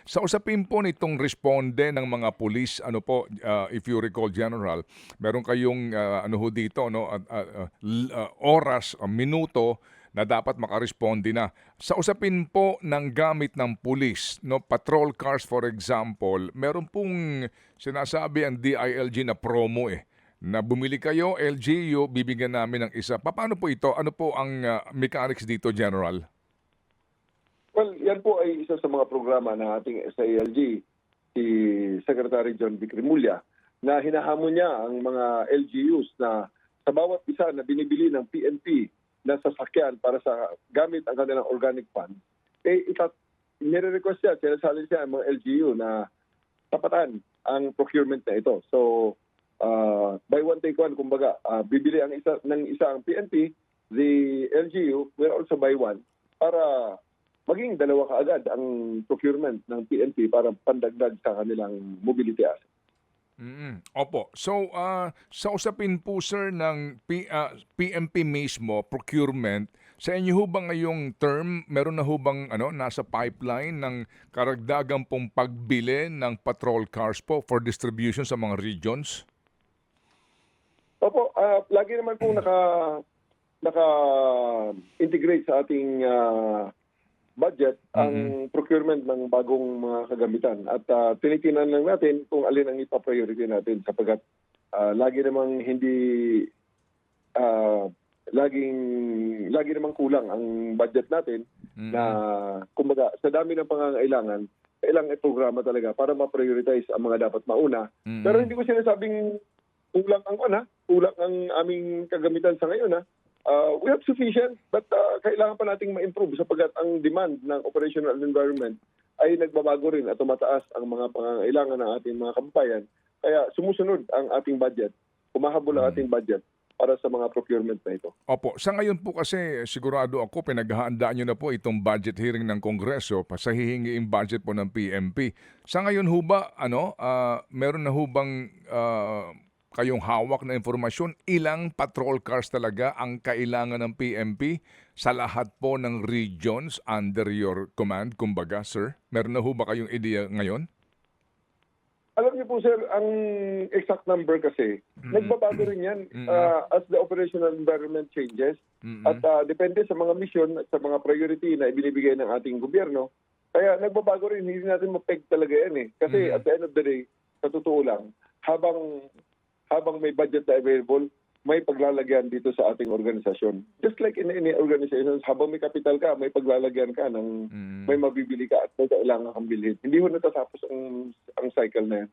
Sa usapin po nitong responde ng mga pulis, ano po, if you recall, General, meron kayong ano ho dito, no, oras, minuto na dapat makaresponde na. Sa usapin po ng gamit ng pulis, no, patrol cars for example, meron pong sinasabi ang DILG na promo na bumili kayo, LGU, bibigyan namin ng isa. Paano po ito? Ano po ang mechanics dito, General? Well, yan po ay isa sa mga programa ng ating SILG, si Secretary John Vic Remulla, na hinahamon niya ang mga LGUs na sa bawat isa na binibili ng PNP na sasakyan para sa gamit ang kanilang organic fund, nire-request niya, sinasali siya ang mga LGU na tapatan ang procurement na ito. So, buy one, take one, kumbaga, bibili ang isa ang PNP, the LGU will also buy one para maging dalawa kaagad ang procurement ng PNP para pandagdag sa kanilang mobility asset. Opo. So, sa usapin po, sir, ng PNP mismo, procurement, sa inyo ho ba ngayong term, meron na ho bang nasa pipeline ng karagdagang pong pagbili ng patrol cars po for distribution sa mga regions? Opo, lagi naman po naka-integrate sa ating budget ang procurement ng bagong mga kagamitan. At tinitingnan lang natin kung alin ang ipa-priority natin sapagkat lagi namang lagi namang kulang ang budget natin na kumbaga sa dami ng pangangailangan, kailangan i-programa talaga para ma-prioritize ang mga dapat mauna. Pero hindi ko sinasabing kulang ang aming kagamitan sa ngayon. We have sufficient, but kailangan pa nating ma-improve sapagkat ang demand ng operational environment ay nagbabago rin at tumataas ang mga pangangailangan ng ating mga kababayan. Kaya sumusunod ang ating budget, humahabol ang ating budget para sa mga procurement na ito. Opo. Sa ngayon po kasi sigurado ako pinaghahandaan nyo na po itong budget hearing ng Kongreso sa hihingiing budget po ng PNP. Sa ngayon ho ba, meron na ho bang kayong hawak na informasyon, ilang patrol cars talaga ang kailangan ng PNP sa lahat po ng regions under your command, kumbaga, sir? Meron na ho ba kayong ideya ngayon? Alam niyo po, sir, ang exact number kasi, nagbabago rin yan as the operational environment changes. At depende sa mga mission at sa mga priority na ibinibigay ng ating gobyerno. Kaya nagbabago rin, hindi natin mapeg talaga yan . Kasi at the end of the day, sa totoo lang, habang may budget na available, may paglalagyan dito sa ating organisasyon. Just like in any organization, habang may capital ka, may paglalagyan ka ng may mabibili ka at may kailangan kang bilhin. Hindi ho natatapos ang cycle na yan.